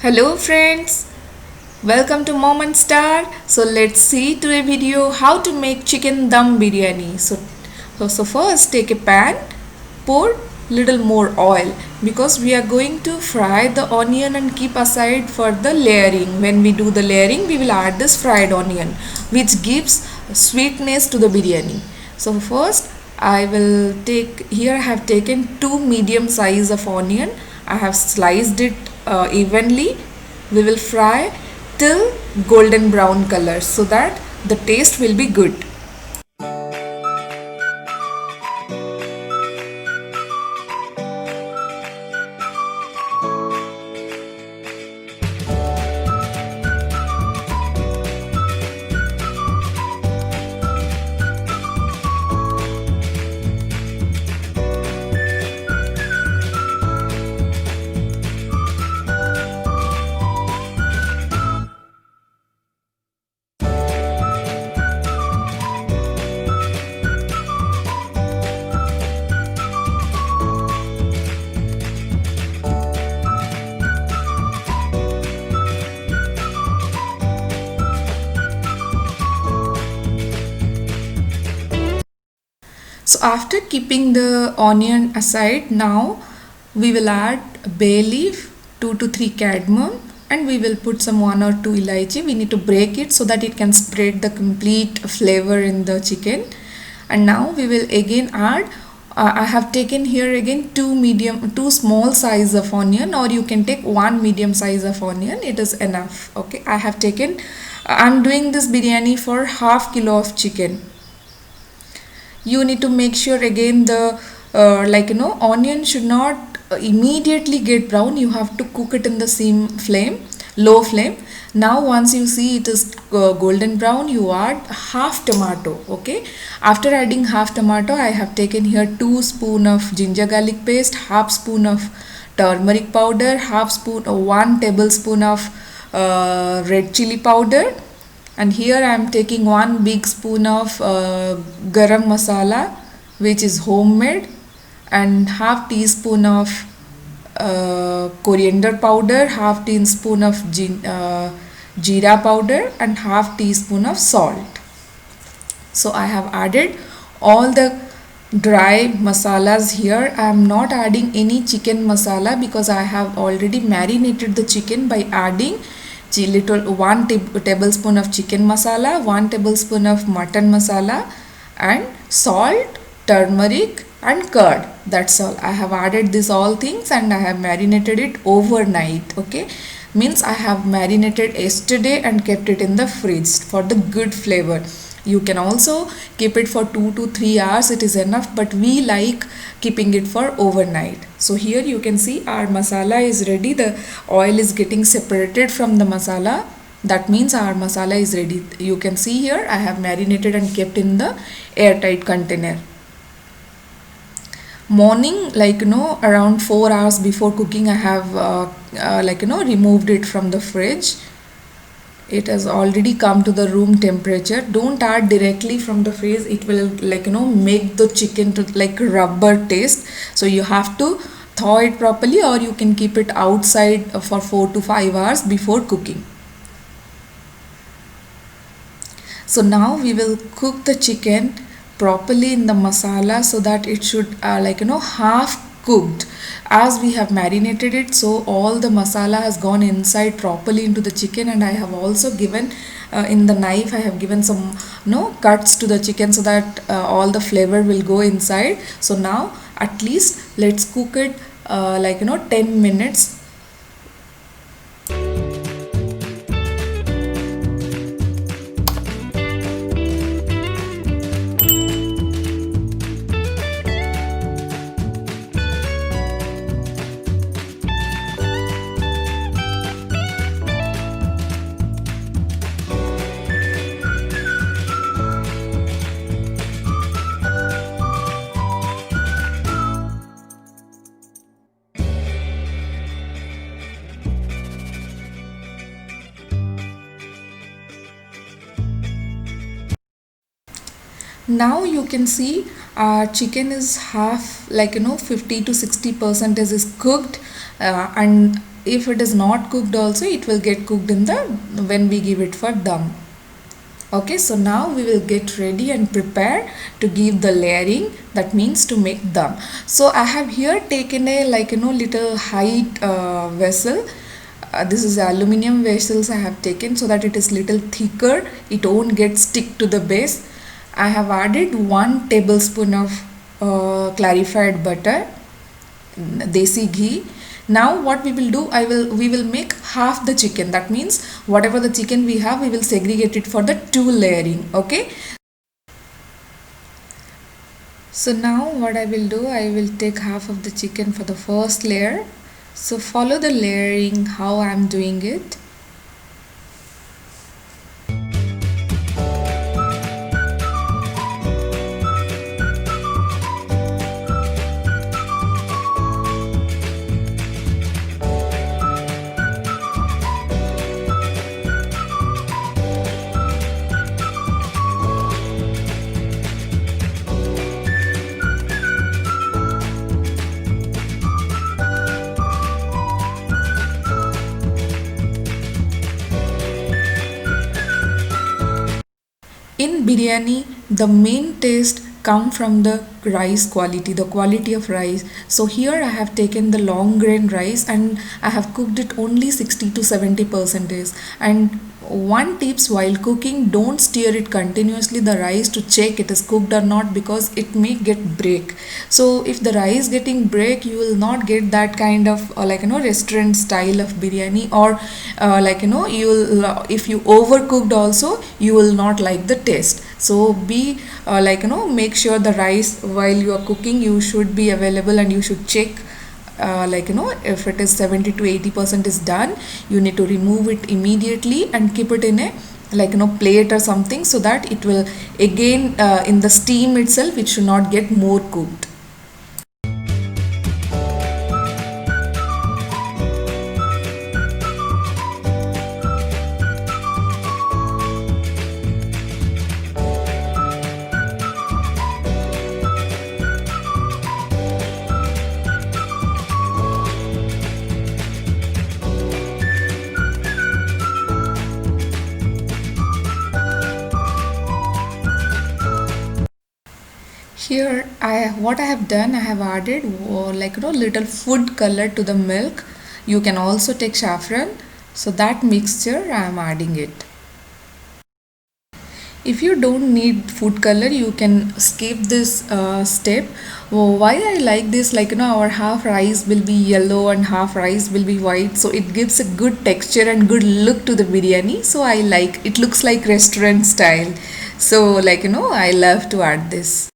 Hello friends, welcome to Mom and Star. So let's see today video how to make chicken dum biryani. So first take a pan, pour little more oil because we are going to fry the onion and keep aside for the layering. When we do the layering, we will add this fried onion which gives sweetness to the biryani. So first I will take here I have taken two medium size of onion. I have sliced it evenly. We will fry till golden brown color so that the taste will be good. So after keeping the onion aside, now we will add bay leaf, 2 to 3 cardamom, and we will put some 1 or 2 elaichi. We need to break it so that it can spread the complete flavor in the chicken. And now we will again add I have taken here again two small size of onion, or you can take one medium size of onion. It is enough. Okay, I have taken I'm doing this biryani for half kilo of chicken. You need to make sure again the onion should not immediately get brown. You have to cook it in the same flame, low flame. Now once you see it is golden brown, you add half tomato. Okay, after adding half tomato, I have taken here 2 spoon of ginger garlic paste, half spoon of turmeric powder, half spoon or 1 tablespoon of red chili powder, and here I am taking 1 big spoon of garam masala which is homemade, and half teaspoon of coriander powder, half teaspoon of jeera powder, and half teaspoon of salt. So I have added all the dry masalas here. I am not adding any chicken masala because I have already marinated the chicken by adding little 1 tablespoon of chicken masala, 1 tablespoon of mutton masala, and salt, turmeric, and curd. That's all. I have added these all things and I have marinated it overnight. Okay, means I have marinated yesterday and kept it in the fridge for the good flavor. You can also keep it for 2 to 3 hours, it is enough, but we like keeping it for overnight. So here you can see our masala is ready. The oil is getting separated from the masala. That means our masala is ready. You can see here I have marinated and kept in the airtight container. Morning, around 4 hours before cooking, I have removed it from the fridge. It has already come to the room temperature. Don't add directly from the fridge. It will make the chicken to like rubber taste. So you have to thaw it properly, or you can keep it outside for 4 to 5 hours before cooking. So now we will cook the chicken properly in the masala so that it should half cooked. As we have marinated it, so all the masala has gone inside properly into the chicken, and I have also given in the knife I have given some cuts to the chicken so that all the flavor will go inside. So now at least let's cook it 10 minutes. Now you can see our chicken is half 50 to 60% is cooked, and if it is not cooked also, it will get cooked in the when we give it for dum. Okay, so now we will get ready and prepare to give the layering, that means to make dum. So I have here taken a little height vessel. This is aluminum vessels I have taken so that it is little thicker, it won't get stick to the base. I have added 1 tablespoon of clarified butter, desi ghee. Now what we will do, we will make half the chicken, that means whatever the chicken we have, we will segregate it for the 2 layering. Okay, so now what I will do, I will take half of the chicken for the first layer. So follow the layering how I am doing it. In biryani, the main taste come from the rice quality, the quality of rice. So here I have taken the long grain rice and I have cooked it only 60 to 70 percentage. And one tips while cooking, don't stir it continuously the rice to check it is cooked or not, because it may get break. So if the rice getting break, you will not get that kind of restaurant style of biryani, or you will if you overcooked also, you will not like the taste. So be make sure the rice while you are cooking, you should be available and you should check if it is 70 to 80% is done, you need to remove it immediately and keep it in a plate or something, so that it will again in the steam itself, it should not get more cooked. Here what I have done, I have added little food color to the milk. You can also take saffron. So that mixture I am adding it. If you don't need food color, you can skip this step. Why I like this, our half rice will be yellow and half rice will be white, so it gives a good texture and good look to the biryani. So I like it, looks like restaurant style. So I love to add this.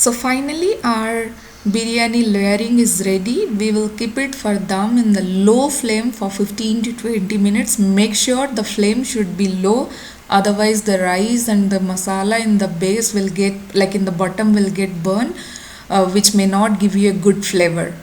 So finally our biryani layering is ready. We will keep it for dum in the low flame for 15 to 20 minutes. Make sure the flame should be low, otherwise the rice and the masala in the base will get, like in the bottom, will get burned, which may not give you a good flavor.